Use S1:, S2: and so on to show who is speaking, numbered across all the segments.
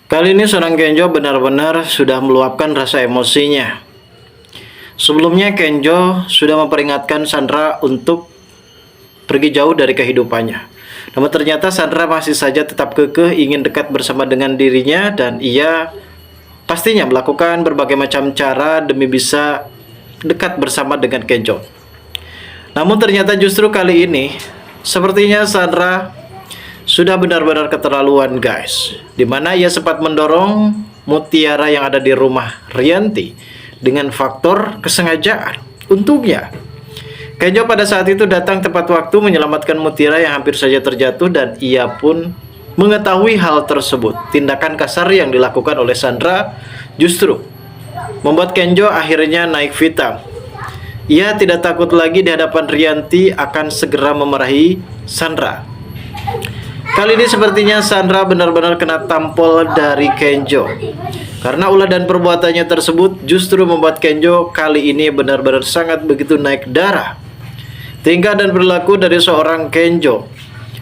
S1: Kali ini seorang Kenjo benar-benar sudah meluapkan rasa emosinya. Sebelumnya Kenjo sudah memperingatkan Sandra untuk pergi jauh dari kehidupannya. Namun ternyata Sandra masih saja tetap kekeh ingin dekat bersama dengan dirinya dan ia pastinya melakukan berbagai macam cara demi bisa dekat bersama dengan Kenjo. Namun ternyata justru kali ini sepertinya Sandra sudah benar-benar keterlaluan guys, dimana ia sempat mendorong Mutiara yang ada di rumah Rianti dengan faktor kesengajaan. Untungnya Kenjo pada saat itu datang tepat waktu menyelamatkan Mutiara yang hampir saja terjatuh, dan ia pun mengetahui hal tersebut. Tindakan kasar yang dilakukan oleh Sandra justru membuat Kenjo akhirnya naik pitam. Ia tidak takut lagi di hadapan Rianti akan segera memarahi Sandra. Kali ini sepertinya Sandra benar-benar kena tampol dari Kenjo. Karena ulah dan perbuatannya tersebut justru membuat Kenjo kali ini benar-benar sangat begitu naik darah. Tingkah dan perilaku dari seorang Kenjo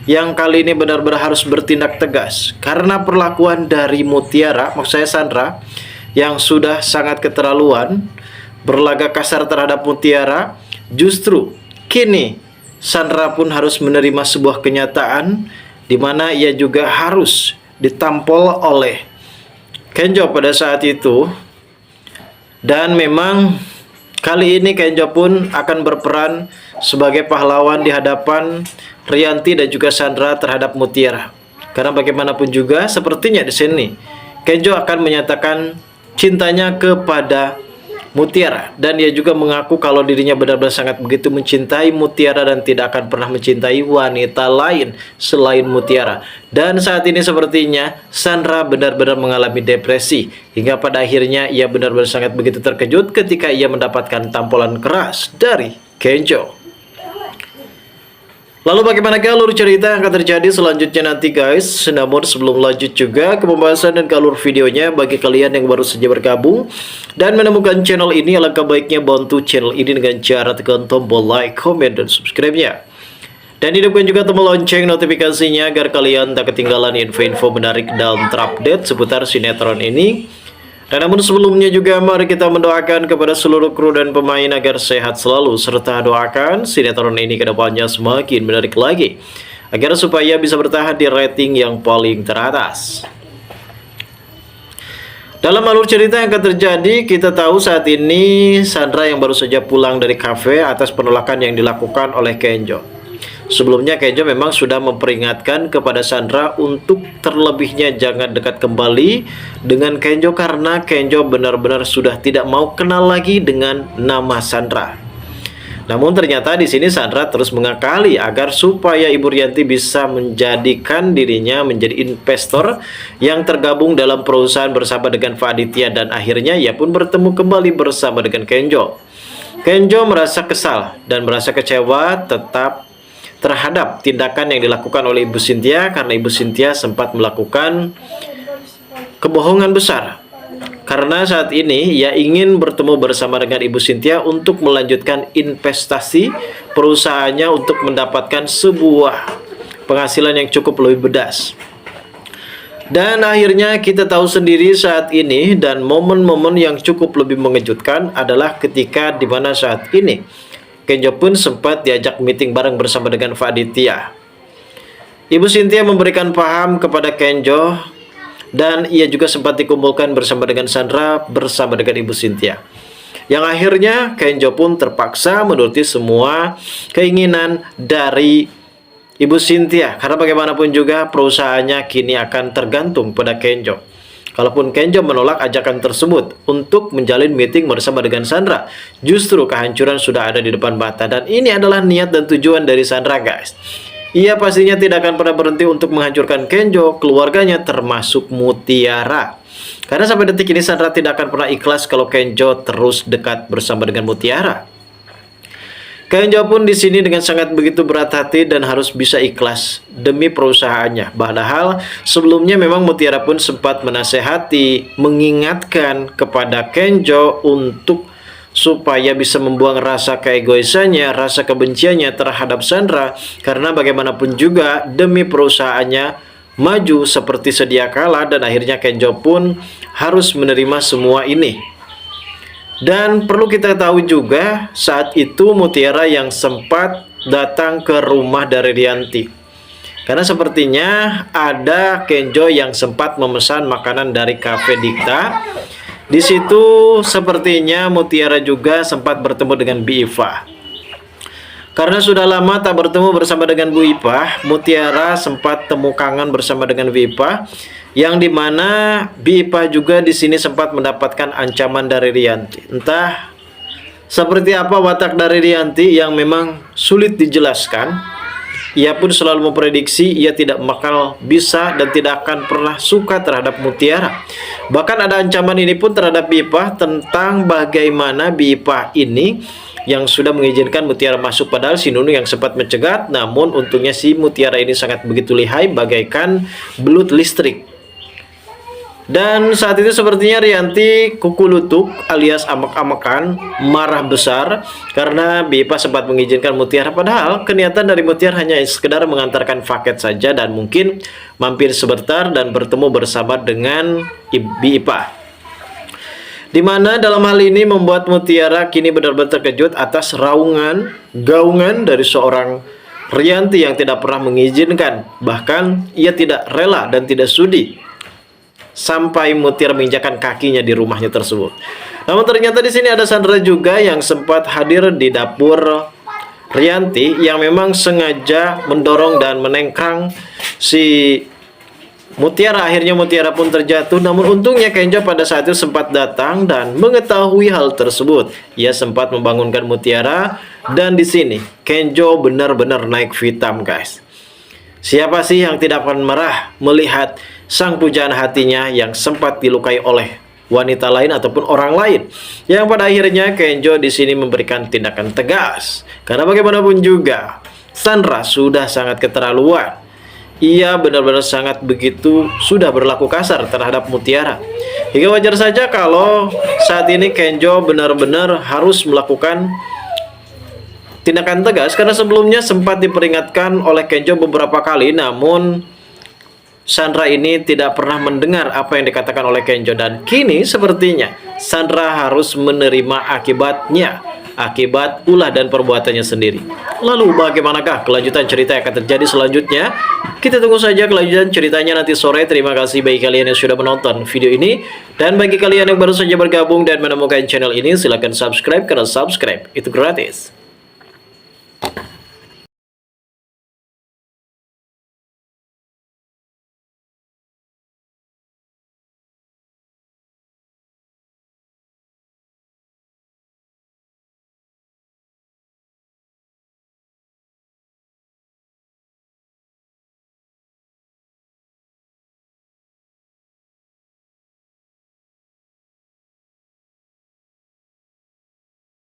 S1: yang kali ini benar-benar harus bertindak tegas. Karena perlakuan dari Mutiara, maksud saya Sandra, yang sudah sangat keterlaluan berlagak kasar terhadap Mutiara, justru kini Sandra pun harus menerima sebuah kenyataan di mana ia juga harus ditampol oleh Kenjo pada saat itu. Dan memang kali ini Kenjo pun akan berperan sebagai pahlawan di hadapan Rianti dan juga Sandra terhadap Mutiara. Karena bagaimanapun juga sepertinya di sini Kenjo akan menyatakan cintanya kepada Mutiara, dan dia juga mengaku kalau dirinya benar-benar sangat begitu mencintai Mutiara dan tidak akan pernah mencintai wanita lain selain Mutiara. Dan saat ini sepertinya Sandra benar-benar mengalami depresi, hingga pada akhirnya ia benar-benar sangat begitu terkejut ketika ia mendapatkan tampolan keras dari Kenjo. Lalu bagaimana alur cerita yang akan terjadi selanjutnya nanti guys. Namun sebelum lanjut juga ke pembahasan dan ke alur videonya, bagi kalian yang baru saja bergabung dan menemukan channel ini, alangkah baiknya bantu channel ini dengan cara tekan tombol like, comment, dan subscribe-nya. Dan hidupkan juga tombol lonceng notifikasinya agar kalian tak ketinggalan info-info menarik dan terupdate seputar sinetron ini. Dan namun sebelumnya juga mari kita mendoakan kepada seluruh kru dan pemain agar sehat selalu, serta doakan sinetron ini ke depannya semakin menarik lagi, agar supaya bisa bertahan di rating yang paling teratas. Dalam alur cerita yang akan terjadi, kita tahu saat ini Sandra yang baru saja pulang dari kafe atas penolakan yang dilakukan oleh Kenjo. Sebelumnya Kenjo memang sudah memperingatkan kepada Sandra untuk terlebihnya jangan dekat kembali dengan Kenjo, karena Kenjo benar-benar sudah tidak mau kenal lagi dengan nama Sandra. Namun ternyata di sini Sandra terus mengakali agar supaya Ibu Rianti bisa menjadikan dirinya menjadi investor yang tergabung dalam perusahaan bersama dengan Pak Aditya, dan akhirnya ia pun bertemu kembali bersama dengan Kenjo. Kenjo merasa kesal dan merasa kecewa terhadap tindakan yang dilakukan oleh Ibu Cynthia, karena Ibu Cynthia sempat melakukan kebohongan besar. Karena saat ini ia ingin bertemu bersama dengan Ibu Cynthia untuk melanjutkan investasi perusahaannya untuk mendapatkan sebuah penghasilan yang cukup lebih bedas. Dan akhirnya kita tahu sendiri saat ini, dan momen-momen yang cukup lebih mengejutkan adalah ketika dimana saat ini Kenjo pun sempat diajak meeting bareng bersama dengan Pak Aditya. Ibu Cynthia memberikan paham kepada Kenjo, dan ia juga sempat dikumpulkan bersama dengan Sandra bersama dengan Ibu Cynthia. Yang akhirnya Kenjo pun terpaksa menuruti semua keinginan dari Ibu Cynthia, karena bagaimanapun juga perusahaannya kini akan tergantung pada Kenjo. Kalaupun Kenjo menolak ajakan tersebut untuk menjalin meeting bersama dengan Sandra, justru kehancuran sudah ada di depan mata. Dan ini adalah niat dan tujuan dari Sandra guys. Ia pastinya tidak akan pernah berhenti untuk menghancurkan Kenjo, keluarganya, termasuk Mutiara. Karena sampai detik ini Sandra tidak akan pernah ikhlas kalau Kenjo terus dekat bersama dengan Mutiara. Kenjo pun di sini dengan sangat begitu berat hati dan harus bisa ikhlas demi perusahaannya. Padahal sebelumnya memang Mutiara pun sempat menasehati, mengingatkan kepada Kenjo untuk supaya bisa membuang rasa keegoisannya, rasa kebenciannya terhadap Sandra, karena bagaimanapun juga demi perusahaannya maju seperti sedia kala, dan akhirnya Kenjo pun harus menerima semua ini. Dan perlu kita tahu juga, saat itu Mutiara yang sempat datang ke rumah dari Rianti, karena sepertinya ada Kenjo yang sempat memesan makanan dari Cafe Dikta. Di situ sepertinya Mutiara juga sempat bertemu dengan Bi Iva. Karena sudah lama tak bertemu bersama dengan Bu Ipa, Mutiara sempat temu kangen bersama dengan Bu Ipa, yang dimana Bu Ipa juga di sini sempat mendapatkan ancaman dari Rianti. Entah seperti apa watak dari Rianti yang memang sulit dijelaskan. Ia pun selalu memprediksi ia tidak bakal bisa dan tidak akan pernah suka terhadap Mutiara. Bahkan ada ancaman ini pun terhadap Bu Ipa tentang bagaimana Bu Ipa ini yang sudah mengizinkan Mutiara masuk, padahal si Nunu yang sempat mencegat. Namun untungnya si Mutiara ini sangat begitu lihai bagaikan belut listrik. Dan saat itu sepertinya Rianti kuku lutuk alias amek-amekan, marah besar karena Bu Ipa sempat mengizinkan Mutiara, padahal kenyataan dari Mutiara hanya sekedar mengantarkan paket saja dan mungkin mampir sebentar dan bertemu bersama dengan Bu Ipa. Dimana dalam hal ini membuat Mutiara kini benar-benar terkejut atas gaungan dari seorang Rianti yang tidak pernah mengizinkan, bahkan ia tidak rela dan tidak sudi sampai Mutiara menginjakan kakinya di rumahnya tersebut. Namun ternyata di sini ada Sandra juga yang sempat hadir di dapur Rianti, yang memang sengaja mendorong dan menengkang si Mutiara. Akhirnya Mutiara pun terjatuh. Namun untungnya Kenjo pada saat itu sempat datang dan mengetahui hal tersebut. Ia sempat membangunkan Mutiara, dan di sini Kenjo benar-benar naik hitam, guys. Siapa sih yang tidak akan marah melihat sang pujaan hatinya yang sempat dilukai oleh wanita lain ataupun orang lain? Yang pada akhirnya Kenjo di sini memberikan tindakan tegas, karena bagaimanapun juga Sandra sudah sangat keterlaluan. Ia benar-benar sangat begitu sudah berlaku kasar terhadap Mutiara. Hingga wajar saja kalau saat ini Kenjo benar-benar harus melakukan tindakan tegas, karena sebelumnya sempat diperingatkan oleh Kenjo beberapa kali, namun Sandra ini tidak pernah mendengar apa yang dikatakan oleh Kenjo, dan kini sepertinya Sandra harus menerima akibatnya, akibat ulah dan perbuatannya sendiri. Lalu bagaimanakah kelanjutan cerita yang akan terjadi selanjutnya? Kita tunggu saja kelanjutan ceritanya nanti sore. Terima kasih bagi kalian yang sudah menonton video ini, dan bagi kalian yang baru saja bergabung dan menemukan channel ini, silahkan subscribe, karena subscribe itu gratis.